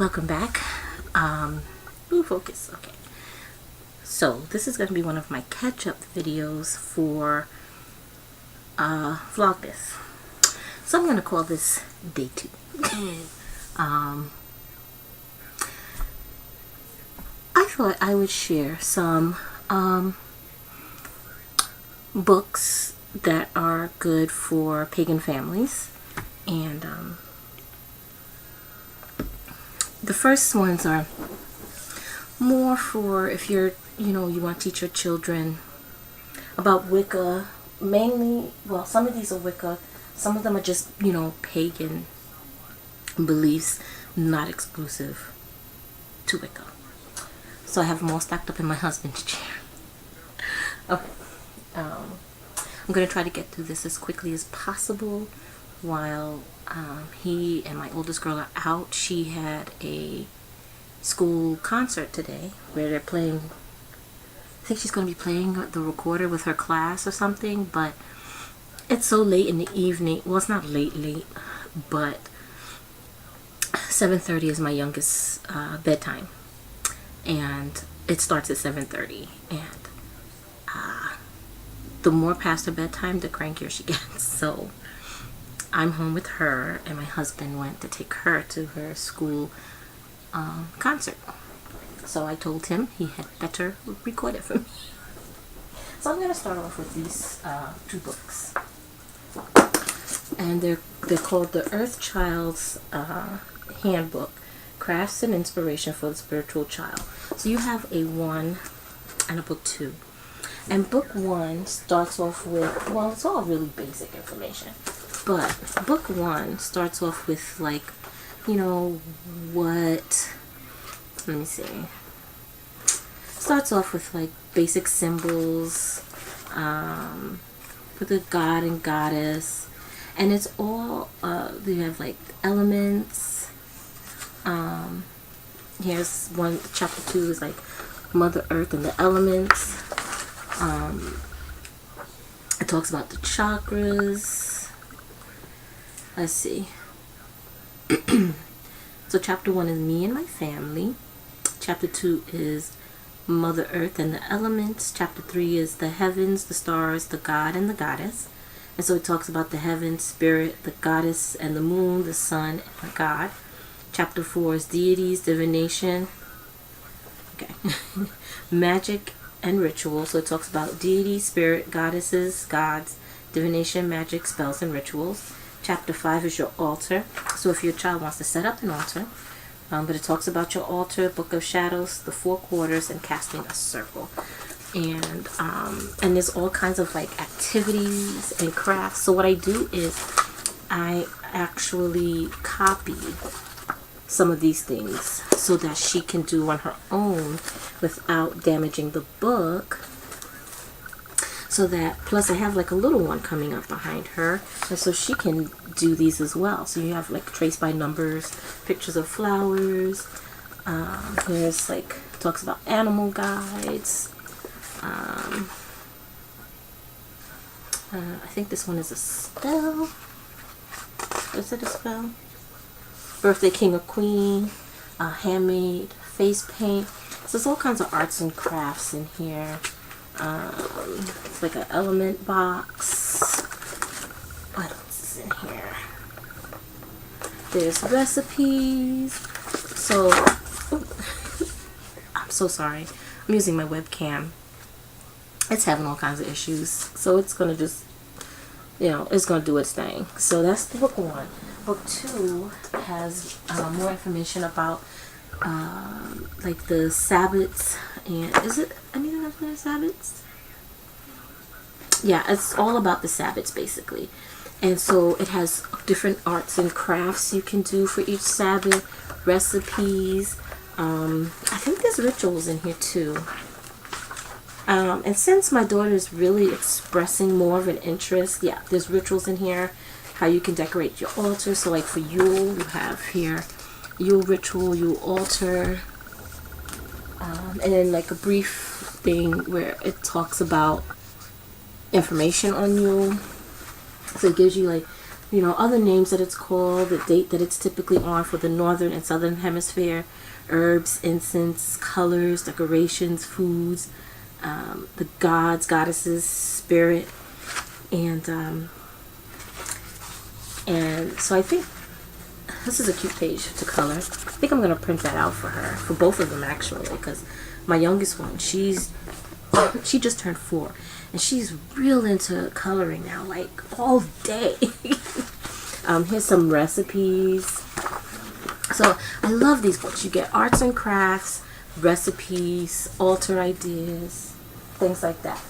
Welcome back. Focus. Okay. So this is going to be one of my catch-up videos for Vlogmas. So I'm going to call this day 2. I thought I would share some books that are good for pagan families, and the first ones are more for if you're, you want to teach your children about Wicca. Mainly, well, some of these are Wicca, some of them are just, pagan beliefs, not exclusive to Wicca. So I have them all stacked up in my husband's chair. Okay. I'm going to try to get through this as quickly as possible while he and my oldest girl are out. She had a school concert today where they're playing, I think she's going to be playing the recorder with her class or something, but it's so late in the evening. Well, it's not late, but 7:30 is my youngest bedtime, and it starts at 7:30, and the more past her bedtime, the crankier she gets. So I'm home with her, and my husband went to take her to her school concert. So I told him he had better record it for me. So I'm going to start off with these 2 books, and they're called the Earth Child's Handbook, Crafts and Inspiration for the Spiritual Child. So you have a 1 and a book 2. And book 1 starts off with, well, it's all really basic information, but book 1 starts off with, like, let me see, starts off with like basic symbols for the god and goddess, and it's all you have like elements. Here's one, chapter 2 is like Mother Earth and the elements. It talks about the chakras. Let's see. So chapter 1 is me and my family. Chapter 2 is Mother Earth and the elements. Chapter 3 is the heavens, the stars, the god and the goddess. And so it talks about the heavens, spirit, the goddess and the moon, the sun and the god. Chapter 4 is deities, divination, okay, magic and ritual. So it talks about deity, spirit, goddesses, gods, divination, magic, spells, and rituals. Chapter 5 is your altar. So if your child wants to set up an altar, but it talks about your altar, book of shadows, the 4 quarters, and casting a circle. And there's all kinds of like activities and crafts. So what I do is I actually copy some of these things so that she can do on her own without damaging the book. So that, plus I have like a little one coming up behind her, and so she can do these as well. So you have like traced by numbers, pictures of flowers. Here's like, talks about animal guides. I think this one is a spell. Is it a spell? Birthday king or queen, handmade face paint. So there's all kinds of arts and crafts in here. It's like an element box. What else is in here? There's recipes. So, I'm so sorry. I'm using my webcam. It's having all kinds of issues. So it's going to just, it's going to do its thing. So that's the book 1. Book 2 has more information about like the Sabbats, and is it any of the Sabbats? Yeah, it's all about the Sabbats basically. And so it has different arts and crafts you can do for each Sabbath, recipes. I think there's rituals in here too. And since my daughter is really expressing more of an interest, yeah, there's rituals in here. How you can decorate your altar. So like for Yule, you have here Yule ritual, Yule altar, and then like a brief thing where it talks about information on Yule. So it gives you like you know, other names that it's called, the date that it's typically on for the northern and southern hemisphere, herbs, incense, colors, decorations, foods, the gods, goddesses, spirit, and so I think this is a cute page to color. I think I'm going to print that out for her, for both of them actually, because my youngest one, she just turned 4, and she's real into coloring now, like all day. Here's some recipes. So I love these books. You get arts and crafts, recipes, altar ideas, things like that.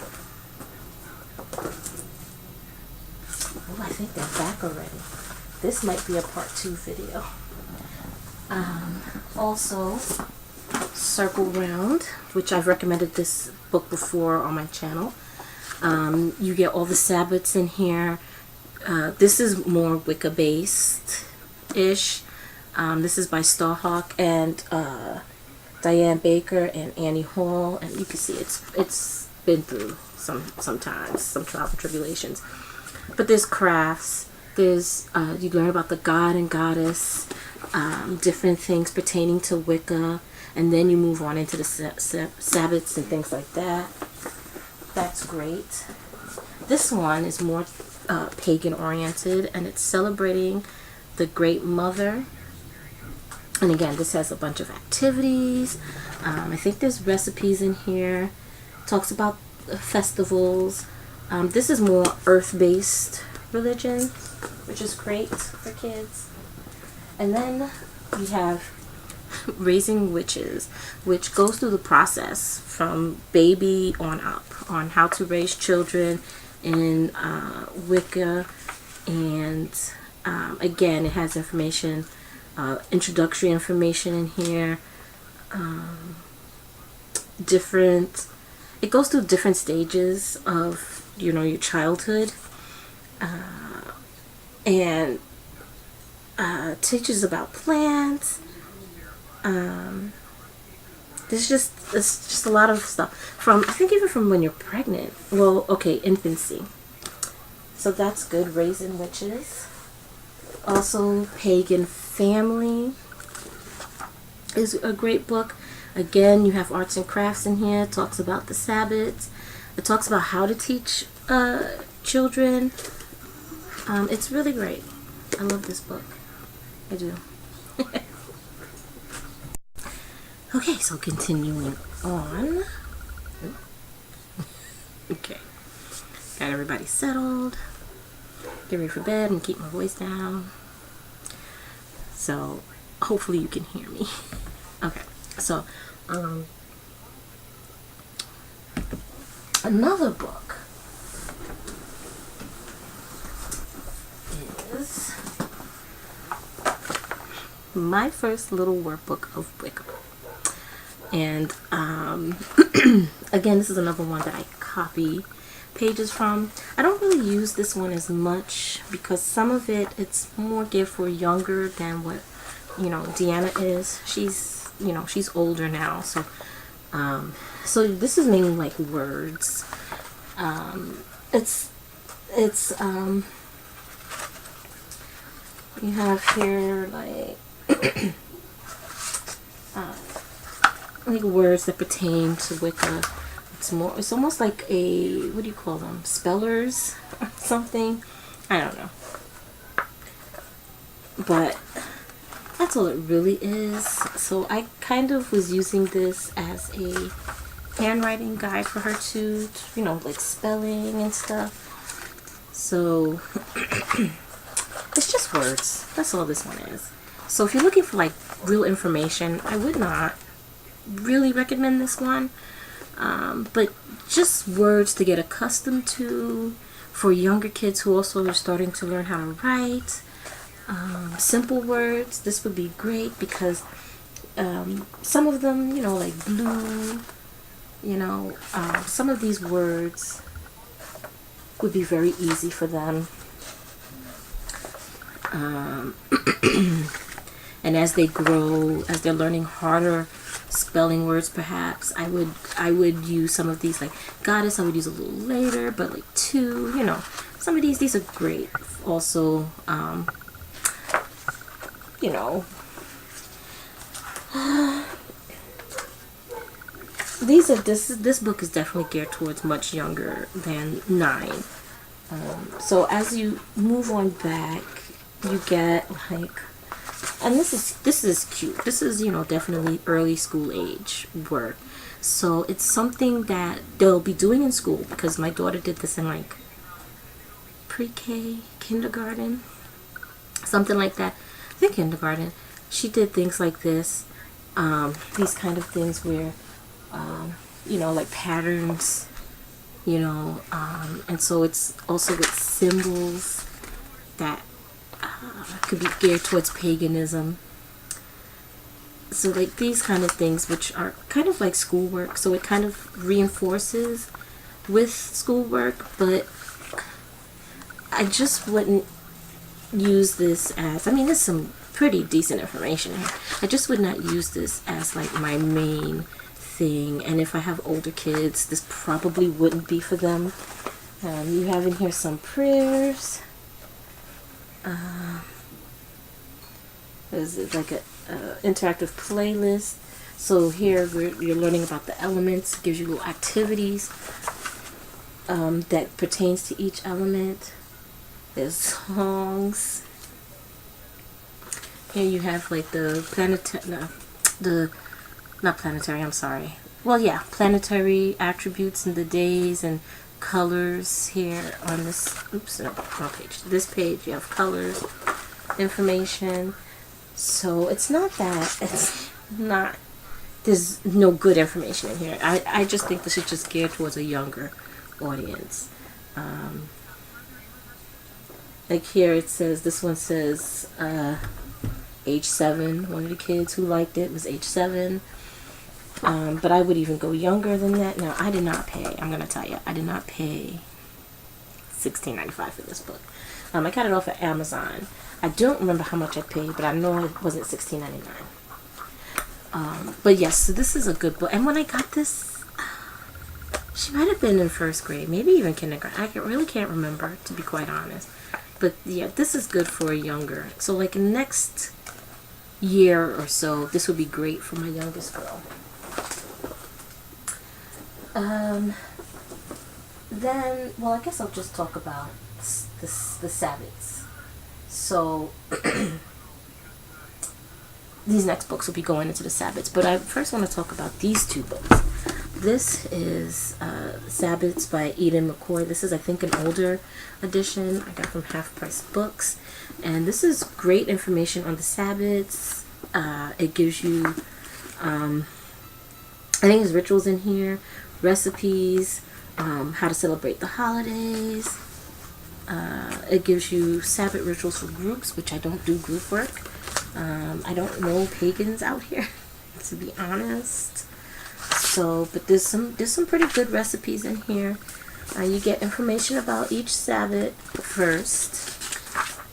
Oh, I think they're back already. This might be a part 2 video. Also, Circle Round, which I've recommended this book before on my channel. You get all the Sabbats in here. This is more Wicca based-ish. This is by Starhawk and Diane Baker and Annie Hall, and you can see it's been through some times, some trials and tribulations. But there's crafts. There's you learn about the god and goddess, different things pertaining to Wicca, and then you move on into the Sabbats and things like that. That's great. This one is more pagan oriented, and it's celebrating the Great Mother. And again, this has a bunch of activities. I think there's recipes in here. Talks about festivals. This is more earth-based religion, which is great for kids. And then we have Raising Witches, which goes through the process from baby on up, on how to raise children in Wicca. And again, it has information, introductory information in here, it goes through different stages of, you know, your childhood, and teaches about plants. It's just a lot of stuff from, I think, even from when you're pregnant. Well, okay, infancy. So that's good. Raising Witches. Also, Pagan Family is a great book. Again, you have arts and crafts in here. It talks about the Sabbats. It talks about how to teach children. It's really great. I love this book. I do. Okay, so continuing on. Okay. Got everybody settled. Get ready for bed and keep my voice down. So, hopefully you can hear me. Okay, so, another book is My First Little Workbook of Wicca. And, again, this is another one that I copy pages from. I don't really use this one as much because some of it's more geared for younger than what, you know, Deanna is. She's, you know, she's older now, so so this is mainly like words. You have here like like words that pertain to Wicca. It's almost like a, what do you call them, spellers or something? I don't know. But that's all it really is. So I kind of was using this as a handwriting guide for her to, you know, like spelling and stuff. So it's just words. That's all this one is. So if you're looking for like real information, I would not really recommend this one. But just words to get accustomed to for younger kids who also are starting to learn how to write. Simple words, this would be great because some of them, you know, like blue, you know, some of these words would be very easy for them. And as they grow, as they're learning harder spelling words, perhaps I would use some of these, like goddess I would use a little later, but like two, you know, some of these are great. Also, you know, this book is definitely geared towards much younger than 9. So as you move on back, you get like, and this is cute. This is, you know, definitely early school age work. So it's something that they'll be doing in school, because my daughter did this in like pre-K, kindergarten, something like that. I think kindergarten. She did things like this, these kind of things where, you know, like patterns, you know, and so it's also with symbols that could be geared towards paganism. So like these kind of things, which are kind of like schoolwork, so it kind of reinforces with schoolwork, but I just wouldn't use this as, I mean, there's some pretty decent information here. I just would not use this as like my main thing, and if I have older kids, this probably wouldn't be for them. You have in here some prayers. There's like a interactive playlist. So here you're learning about the elements. It gives you little activities that pertains to each element. There's songs. Here you have like the planetary attributes and the days and colors here on this. Oops, no, wrong page. This page you have colors, information. So it's not that, there's no good information in here. I just think this is just geared towards a younger audience. Like here it says, this one says age 7. One of the kids who liked it was age 7. But I would even go younger than that. Now, I did not pay, I'm going to tell you, I did not pay $16.95 for this book. I got it off of Amazon. I don't remember how much I paid, but I know it wasn't $16.99. But yes, so this is a good book. And when I got this, she might have been in 1st grade, maybe even kindergarten. I really can't remember, to be quite honest. But yeah, this is good for a younger. So like next year or so, this would be great for my youngest girl. Then, well, I guess I'll just talk about the Sabbaths. So these next books will be going into the Sabbaths, but I first want to talk about these 2 books. This is Sabbaths by Eden McCoy. This is, I think, an older edition I got from Half Price Books, and this is great information on the Sabbaths. It gives you, I think there's rituals in here, recipes, how to celebrate the holidays. It gives you Sabbath rituals for groups, which I don't do group work. I don't know pagans out here, to be honest. So, but there's some pretty good recipes in here. You get information about each Sabbath first,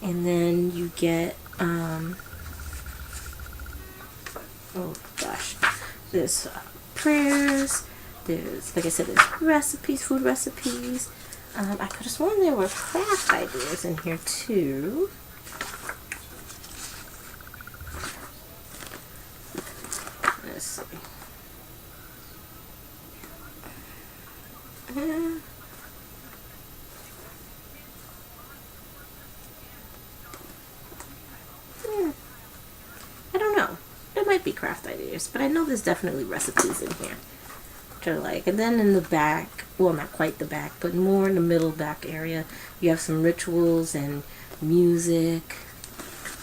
and then you get oh gosh, there's prayers. There's, like I said, there's recipes, food recipes. I could have sworn there were craft ideas in here too. Let's see. I don't know. There might be craft ideas, but I know there's definitely recipes in here, which I like. And then in the back, well, not quite the back, but more in the middle back area, you have some rituals and music,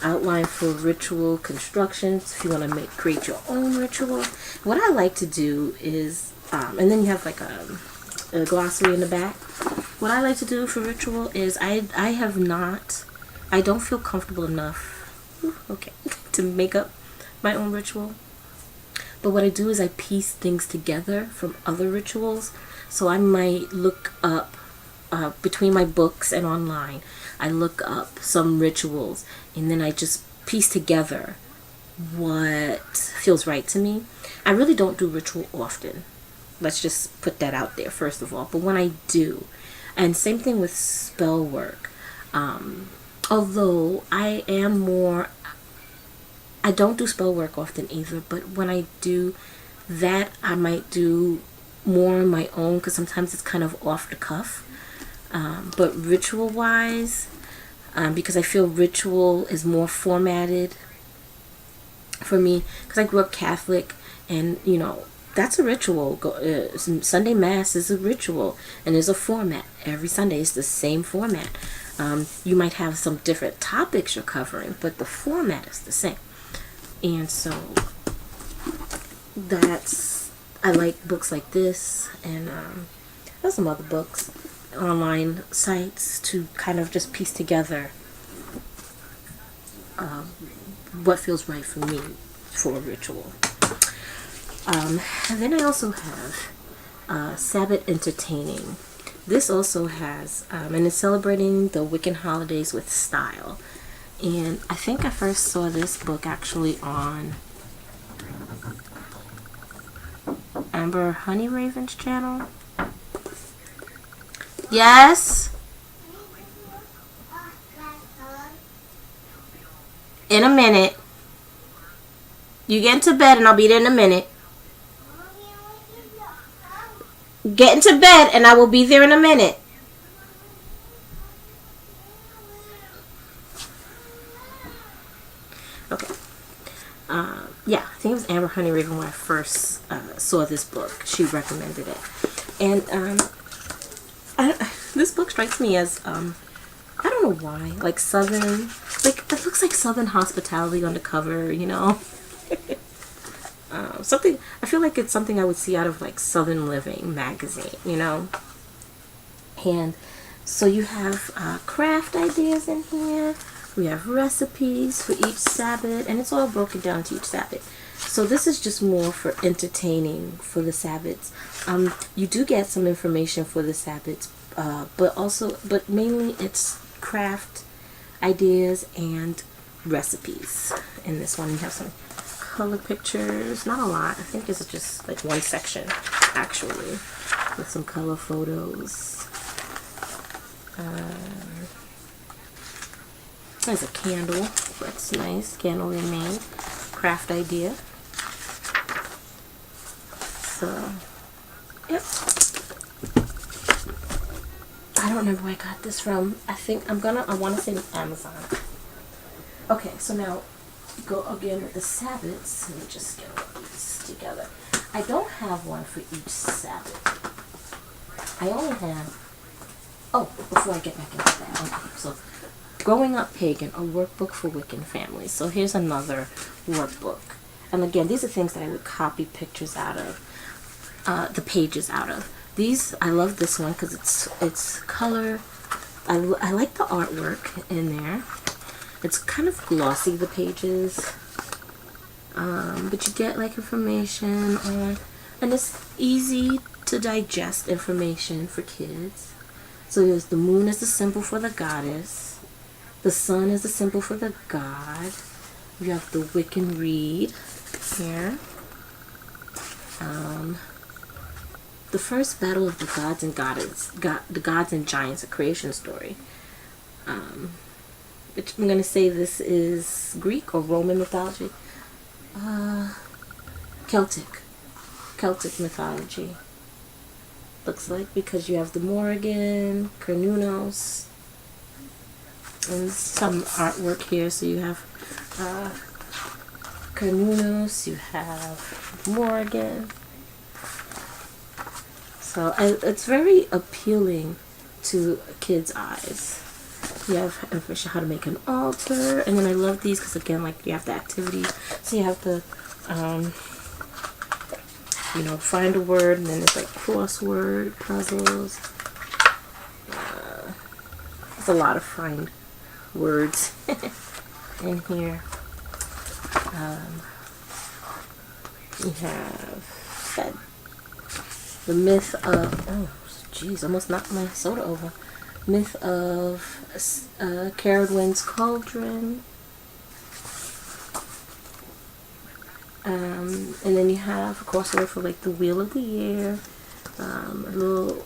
outline for ritual constructions if you want to create your own ritual. What I like to do is, and then you have like a glossary in the back. What I like to do for ritual is I don't feel comfortable enough to make up my own ritual. But what I do is I piece things together from other rituals. So I might look up, between my books and online, I look up some rituals and then I just piece together what feels right to me. I really don't do ritual often. Let's just put that out there first of all. But when I do, And same thing with spell work. Although I don't do spell work often either, but when I do that, I might do more on my own because sometimes it's kind of off the cuff. But ritual wise, because I feel ritual is more formatted for me, because I grew up Catholic, and you know, that's a ritual. Sunday Mass is a ritual, and there's a format. Every Sunday is the same format. You might have some different topics you're covering, but the format is the same. And so I like books like this, and there's some other books, online sites, to kind of just piece together what feels right for me for a ritual. And then I also have Sabbath Entertaining. This also has, and it's celebrating the Wiccan holidays with style. And I think I first saw this book actually on Amber Honeyraven's channel. Yes? In a minute. You get into bed and I'll be there in a minute. Get into bed and I will be there in a minute. Okay. Yeah, I think it was Amber Honeyraven when I first saw this book. She recommended it. And this book strikes me as, I don't know why, like Southern, like it looks like Southern hospitality on the cover, you know? Something, I feel like it's something I would see out of like Southern Living magazine, you know? And so you have craft ideas in here. We have recipes for each Sabbath, and it's all broken down to each Sabbath. So this is just more for entertaining for the Sabbaths. You do get some information for the Sabbaths, but mainly it's craft ideas and recipes. In this one, you have some color pictures, not a lot. I think this is just like one section, actually, with some color photos. There's a candle. That's nice. Candle they made. Craft idea. So, yep. I don't remember where I got this from. I want to say Amazon. Okay, so now go again with the Sabbaths. Let me just get all these together. I don't have one for each Sabbath. I only have, before I get back into that, okay, so Growing Up Pagan, a workbook for Wiccan families. So here's another workbook. And again, these are things that I would copy pictures out of, the pages out of. These, I love this one because it's color. I like the artwork in there. It's kind of glossy, the pages. But you get like information on, and it's easy to digest information for kids. So there's the moon is the symbol for the goddess. The sun is the symbol for the god. You have the Wiccan reed here. The first battle of the gods and goddess, the gods and giants, a creation story. Which I'm gonna say this is Greek or Roman mythology. Celtic mythology. Looks like, because you have the Morrigan, Cernunnos, and some artwork here. So you have Cernunnos, you have Morrigan. So it's very appealing to kids' eyes. You have information how to make an altar, and then I love these because again, like you have the activity. So you have the find a word, and then it's like crossword puzzles. There's a lot of find words in here. You have that, the myth of, almost knocked my soda over. Myth of Carradwin's Cauldron. And then you have a crossover for like the Wheel of the Year, a little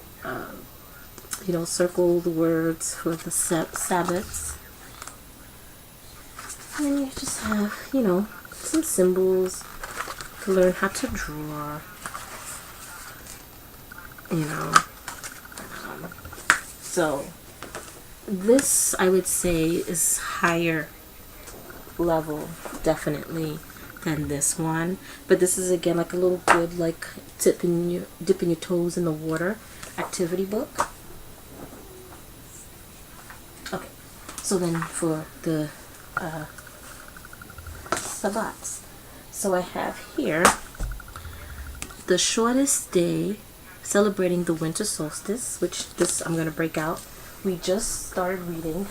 you know, circle the words for the Sabbaths. And then you just have, you know, some symbols to learn how to draw, you know. So this, I would say, is higher level, definitely, than this one. But this is, again, like a little good, like, dipping your toes in the water activity book. Okay, so then for the sabbats. So I have here the shortest day, celebrating the winter solstice, which this I'm going to break out. We just started reading.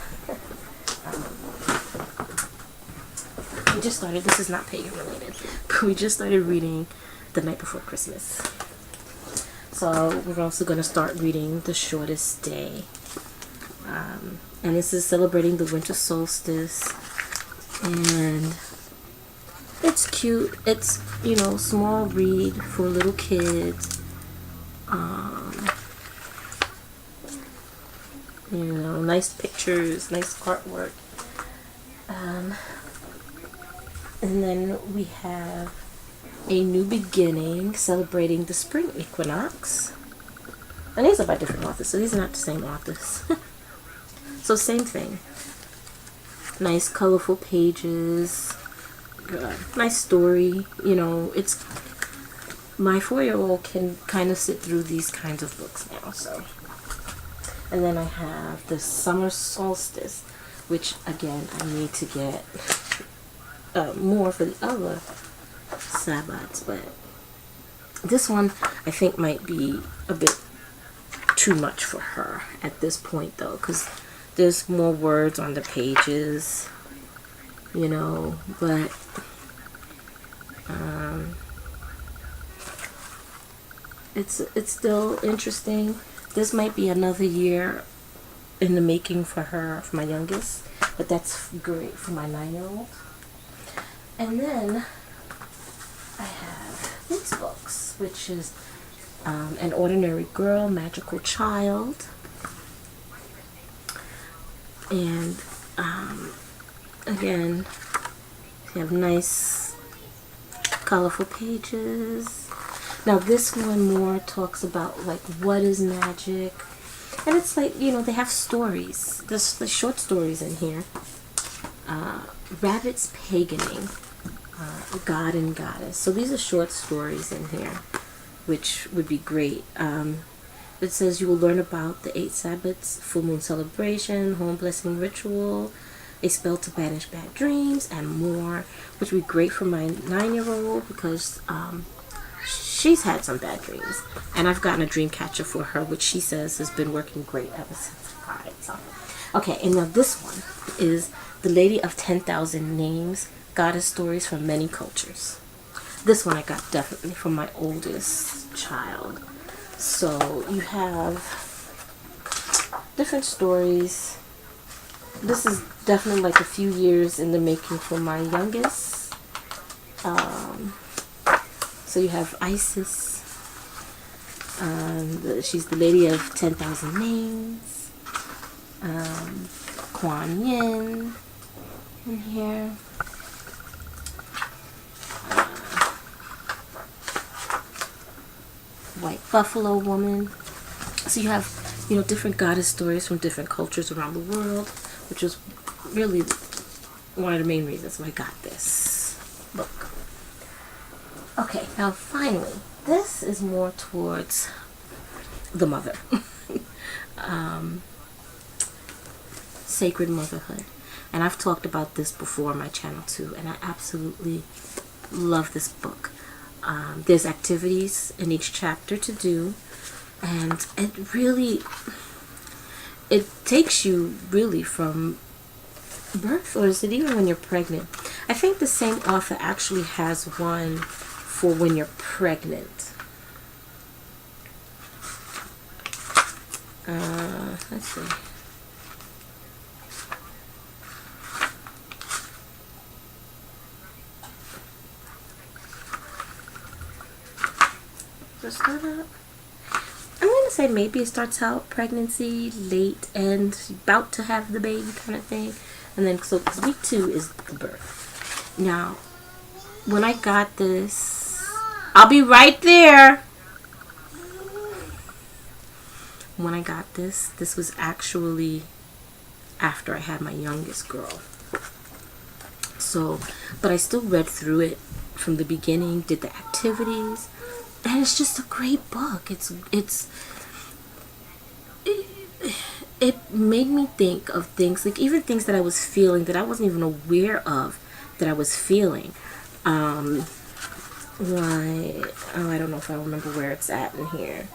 This is not pagan related, but we just started reading The Night Before Christmas. So we're also going to start reading The Shortest Day. And this is celebrating the winter solstice. And it's cute. It's, you know, small read for little kids. You know, nice pictures, nice artwork. And then we have A New Beginning, celebrating the spring equinox. And these are by different authors, so these are not the same authors. So same thing. Nice colorful pages. Nice story. You know, it's, my 4-year-old can kind of sit through these kinds of books now, so. And then I have the summer solstice, which again I need to get more for the other sabbats, but this one I think might be a bit too much for her at this point, though, because there's more words on the pages, you know, but it's still interesting. This might be another year in the making for her, for my youngest, but that's great for my 9-year-old. And then I have these books, which is An Ordinary Girl, Magical Child. And again, you have nice colorful pages. Now this one more talks about like what is magic, and it's like, you know, they have stories. There's the short stories in here. Rabbit's Paganing, God and Goddess. So these are short stories in here, which would be great. It says you will learn about the 8 Sabbats, full moon celebration, home blessing ritual, a spell to banish bad dreams, and more, which would be great for my 9-year-old because she's had some bad dreams, and I've gotten a dream catcher for her, which she says has been working great ever since. Alright, so okay, and now this one is The Lady of 10,000 Names, Goddess Stories from Many Cultures. This one I got definitely from my oldest child. So you have different stories. This is definitely like a few years in the making for my youngest. So you have Isis. She's the Lady of 10,000 Names. Kuan Yin in here. White Buffalo Woman. So you have, you know, different goddess stories from different cultures around the world, which was really one of the main reasons why I got this book. Okay, now finally, this is more towards the mother. Sacred motherhood. And I've talked about this before on my channel too, and I absolutely love this book. There's activities in each chapter to do, and it takes you really from birth, or is it even when you're pregnant? I think the same author actually has one for when you're pregnant. Let's see. Just that up. I'm to say maybe it starts out pregnancy, late, and about to have the baby kind of thing. And then, so, because week 2 is the birth. Now, when I got this, I'll be right there. When I got this was actually after I had my youngest girl. So, but I still read through it from the beginning, did the activities, and it's just a great book. It made me think of things, like even things that I was feeling that I wasn't even aware of that I was feeling. I don't know if I remember where it's at in here.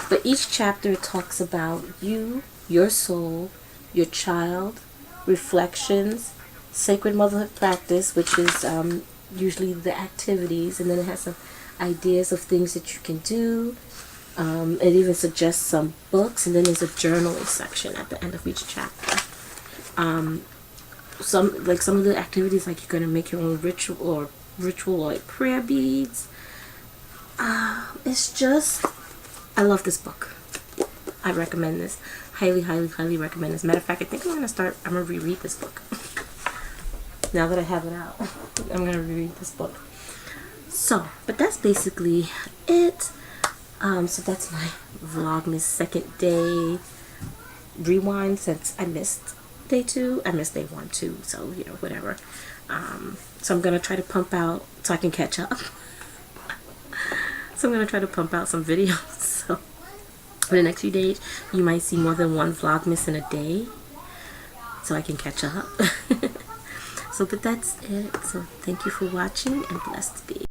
But each chapter talks about you, your soul, your child, reflections, sacred motherhood practice, which is usually the activities, and then it has some ideas of things that you can do. It even suggests some books, and then there's a journaling section at the end of each chapter. Some of the activities, like you're gonna make your own ritual like prayer beads. It's just, I love this book. I recommend this. Highly, highly, highly recommend this. Matter of fact, I think I'm gonna reread this book. Now that I have it out, I'm gonna reread this book. So, but that's basically it. So that's my Vlogmas second day rewind, since I missed day 2. I missed day 1 too, so you know, whatever. So I'm gonna try to pump out so I can catch up. So I'm gonna try to pump out some videos. So for the next few days, you might see more than one Vlogmas in a day, so I can catch up. So, but that's it. So thank you for watching, and blessed be.